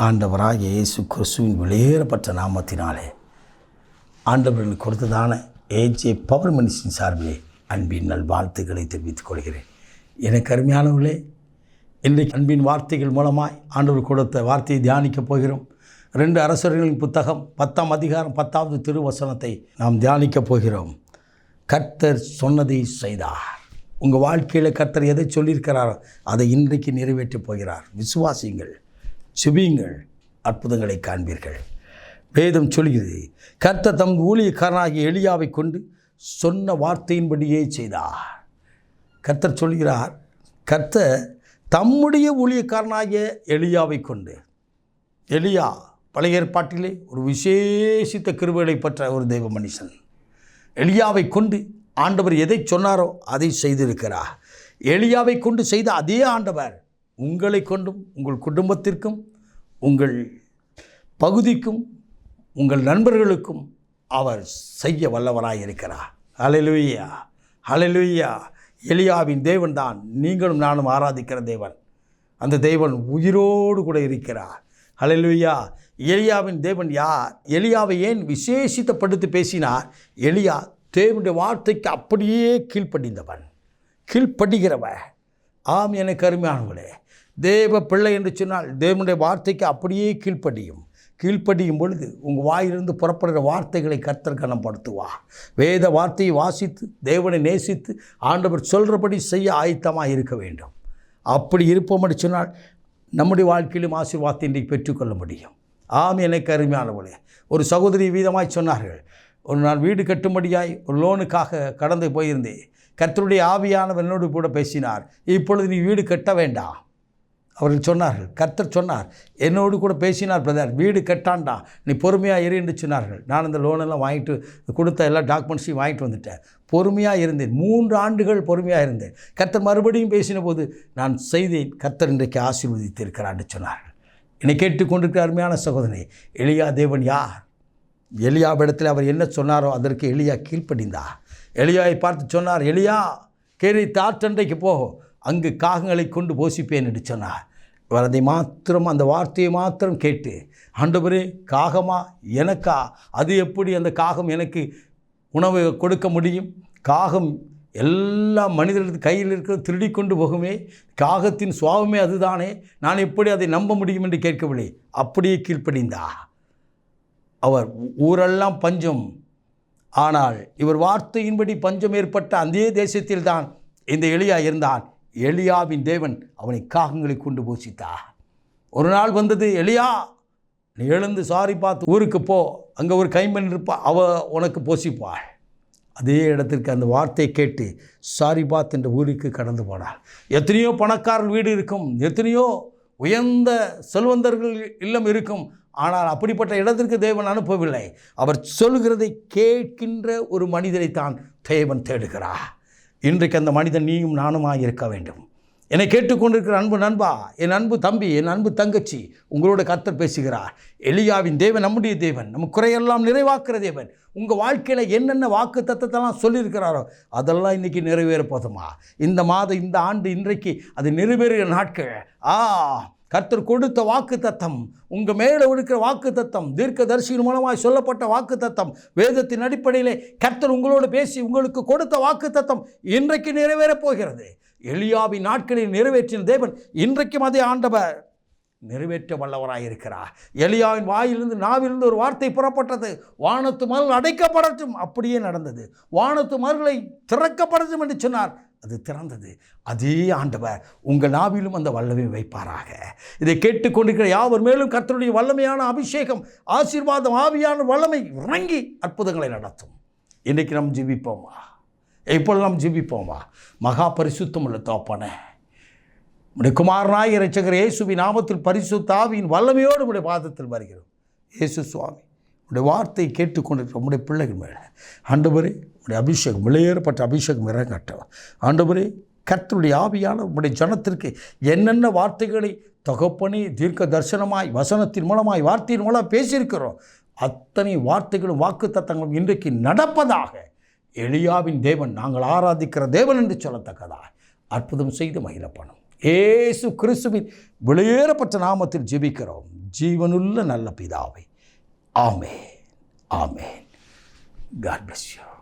ஆண்டவராகிய இயேசு கிறிஸ்துவின் வெளியேறப்பட்ட நாமத்தினாலே ஆண்டவர்களுக்கு கொடுத்ததான ஏஜே பவர் மினிஸ்ட்ரியின் சார்பிலே அன்பின் நல்வாழ்த்துக்களை தெரிவித்துக் கொள்கிறேன். எனக்கு அருமையானவர்களே, இன்றைக்கு அன்பின் வார்த்தைகள் மூலமாய் ஆண்டவர் கொடுத்த வார்த்தையை தியானிக்கப் போகிறோம். 2 அரசர்களின் புத்தகம் 10ஆம் அதிகாரம் 10வது திருவசனத்தை நாம் தியானிக்கப் போகிறோம். கர்த்தர் சொன்னதை செய்தார். உங்கள் வாழ்க்கையில் கர்த்தர் எதை சொல்லியிருக்கிறாரோ அதை இன்றைக்கு நிறைவேற்றப் போகிறார். விசுவாசியுங்கள், சுபியுங்கள், அற்புதங்களை காண்பீர்கள். வேதம் சொல்கிறது, கர்த்தர் தம் ஊழியக்காரனாகிய எலியாவை கொண்டு சொன்ன வார்த்தையின்படியே செய்தார். கர்த்தர் சொல்கிறார், கர்த்தர் தம்முடைய ஊழியக்காரனாகிய எலியாவை கொண்டு. எலியா பழைய ஏற்பாட்டிலே ஒரு விசேஷித்த கிருபைகளை பெற்ற ஒரு தெய்வ மனுஷன். எலியாவை கொண்டு ஆண்டவர் எதை சொன்னாரோ அதை செய்திருக்கிறார். எலியாவை கொண்டு செய்த அதே ஆண்டவர் உங்களை கொண்டும் உங்கள் குடும்பத்திற்கும் உங்கள் பகுதிக்கும் உங்கள் நண்பர்களுக்கும் அவர் செய்ய வல்லவராக இருக்கிறார். ஹல்லேலூயா, ஹல்லேலூயா. எலியாவின் தேவன் தான் நீங்களும் நானும் ஆராதிக்கிற தேவன். அந்த தேவன் உயிரோடு கூட இருக்கிறார். ஹல்லேலூயா. எலியாவின் தேவன் யார்? எலியாவை ஏன் விசேஷித்தப்படுத்தி பேசினார்? எலியா தேவனுடைய வார்த்தைக்கு அப்படியே கீழ்ப்படிந்தவன், கீழ்ப்படுகிறவன். ஆம், எனக்கு அருமையானவர்களே, தேவ பிள்ளை என்று சொன்னால் தேவனுடைய வார்த்தைக்கு அப்படியே கீழ்ப்படியும் பொழுது உங்கள் வாயிலிருந்து புறப்படுகிற வார்த்தைகளை கர்த்தர் கனப்படுத்துவார். வேத வார்த்தையை வாசித்து தேவனை நேசித்து ஆண்டவர் சொல்கிறபடி செய்ய ஆயத்தமாக இருக்க வேண்டும். அப்படி இருப்போம் என்று சொன்னால் நம்முடைய வாழ்க்கையிலும் ஆசீர்வாதத்தை இன்றைக்கு பெற்றுக்கொள்ள முடியும். ஆம், எனக்கு அருமையானவர்களே, ஒரு சகோதரி வீதமாய் சொன்னார்கள், ஒரு நாள் வீடு கட்டும்படியாய் ஒரு லோனுக்காக கடந்து போயிருந்தேன். கர்த்தருடைய ஆவியானவர் என்னோடு கூட பேசினார். இப்பொழுது நீ வீடு கட்ட வேண்டாம். அவர்கள் சொன்னார்கள், கர்த்தர் சொன்னார், என்னோடு கூட பேசினார், பிரதர் வீடு கட்டாண்டா, நீ பொறுமையாக இரு என்று சொன்னார்கள். நான் இந்த லோனெல்லாம் வாங்கிட்டு கொடுத்த எல்லா டாக்குமெண்ட்ஸையும் வாங்கிட்டு வந்துட்டேன். பொறுமையாக இருந்தேன். 3 ஆண்டுகள் பொறுமையாக இருந்தேன். கர்த்தர் மறுபடியும் பேசின போது நான் செய்தேன். கர்த்தர் இன்றைக்கு ஆசீர்வதித்திருக்கிறார் என்று சொன்னார்கள். என்னை கேட்டுக்கொண்டிருக்கிற அருமையான சகோதரனே, எலியா தேவன் யார்? எலியாவிடத்தில் அவர் என்ன சொன்னாரோ அதற்கு எலியா கீழ்ப்படிந்தார். எலியாவை பார்த்து சொன்னார், எலியா கேரி தாற்றண்டைக்கு போகும், அங்கு காகங்களை கொண்டு போஷிப்பேன் என்று சொன்னார். அவர் அதை மாத்திரம், அந்த வார்த்தையை மாத்திரம் கேட்டு, ஆண்டவரே காகமா எனக்கா? அது எப்படி அந்த காகம் எனக்கு உணவு கொடுக்க முடியும்? காகம் எல்லா மனிதர்களுக்கு கையில் இருக்கிற திருடி கொண்டு போகுமே, காகத்தின் சுவாபமே அதுதானே, நான் எப்படி அதை நம்ப முடியும் என்று கேட்கவில்லை. அப்படியே கீழ்ப்படிந்தா. அவர் ஊரெல்லாம் பஞ்சம், ஆனால் இவர் வார்த்தையின்படி பஞ்சம் ஏற்பட்ட அதே தேசத்தில் தான் இந்த எலியா இருந்தான். எலியாவின் தேவன் அவனை காகங்களை கொண்டு போஷித்தார். ஒரு நாள் வந்தது, எலியா நீ எழுந்து சாரி பார்த்து ஊருக்கு போ, அங்கே ஒரு கைம்பெண் இருப்பா, உனக்கு போஷிப்பாள். அதே இடத்திற்கு அந்த வார்த்தையை கேட்டு சாரி பார்த்து என்ற ஊருக்கு கடந்து போனாள். எத்தனையோ பணக்காரர் வீடு இருக்கும், எத்தனையோ உயர்ந்த செல்வந்தர்கள் இல்லம் இருக்கும், ஆனால் அப்படிப்பட்ட இடத்திற்கு தேவன் அனுப்பவில்லை. அவர் சொல்கிறதை கேட்கின்ற ஒரு மனிதரைத்தான் தேவன் தேடுகிறார். இன்றைக்கு அந்த மனிதன் நீயும் நானுமாக இருக்க வேண்டும். என்னை கேட்டுக்கொண்டிருக்கிற அன்பு நண்பா, என் அன்பு தம்பி, என் அன்பு தங்கச்சி, உங்களோட கர்த்தர் பேசுகிறார். எலியாவின் தேவன் நம்முடைய தேவன், நம்ம குறையெல்லாம் நிறைவாக்குற தேவன். உங்கள் வாழ்க்கையில் என்னென்ன வாக்கு தத்தத்தெல்லாம் சொல்லியிருக்கிறாரோ அதெல்லாம் இன்றைக்கி நிறைவேற போதுமா? இந்த மாதம், இந்த ஆண்டு, இன்றைக்கு அது நிறைவேறுகிற நாட்கள். கர்த்தர் கொடுத்த வாக்கு தத்தம், உங்கள் மேலே இருக்கிற வாக்கு தத்தம், தீர்க்கதரிசியின் மூலமாக சொல்லப்பட்ட வாக்கு தத்தம், வேதத்தின் அடிப்படையிலே கர்த்தர் உங்களோடு பேசி உங்களுக்கு கொடுத்த வாக்கு தத்தம் இன்றைக்கு நிறைவேறப் போகிறது. எலியாவின் நாட்களில் நிறைவேற்றின தேவன் இன்றைக்கும் அதே ஆண்டவர் நிறைவேற்ற வல்லவராயிருக்கிறார். எலியாவின் வாயிலிருந்து, நாவிலிருந்து ஒரு வார்த்தை புறப்பட்டது, வானத்து மகள் அடைக்கப்படட்டும். அப்படியே நடந்தது. வானத்து மகளை திறக்கப்படட்டும் என்று சொன்னார், அது திறந்தது. அதே ஆண்டவர் உங்கள் நாவிலும் அந்த வல்லமை வைப்பாராக. இதை கேட்டுக்கொண்டிருக்கிற யாவர் மேலும் கர்த்தருடைய வல்லமையான அபிஷேகம், ஆசீர்வாதம், ஆவியான வல்லமை இறங்கி அற்புதங்களை நடத்தும். இன்றைக்கு நாம் ஜெபிப்போமா? இப்பொழுது நாம் ஜெபிப்போமா? மகா பரிசுத்தம் உள்ள தகப்பனே, உடைய குமாரனாய் இரட்சகர் இயேசுவின் நாமத்தில் பரிசுத்த ஆவியின் வல்லமையோடு உடைய பாதத்தில் வருகிறோம். இயேசு சுவாமி, உடைய வார்த்தையை கேட்டுக்கொண்டிருக்கிற உடைய பிள்ளைகள் மேலே ஆண்டவரே உடைய அபிஷேகம், வெளியேறப்பட்ட அபிஷேகம் இறங்கட்டும். ஆண்டவரே, கர்த்தருடைய ஆவியான உடைய ஜனத்திற்கு என்னென்ன வார்த்தைகளை தகப்பனே தீர்க்க தரிசனமாய் வசனத்தின் மூலமாய் வார்த்தையின் மூலம் பேசியிருக்கிறோம், அத்தனை வார்த்தைகளும் வாக்கு தத்தங்களும் இன்றைக்கு நடப்பதாக. எலியாவின் தேவன் நாங்கள் ஆராதிக்கிற தேவன் என்று சொல்லத்தக்கதாக அற்புதம் செய்து மகிழப்படும். இயேசு கிறிஸ்துவின் வெளியேறப்பட்ட நாமத்தில் ஜெபிக்கிறோம். ஜீவனுள்ள நல்ல பிதாவே, ஆமென், ஆமென். God bless you.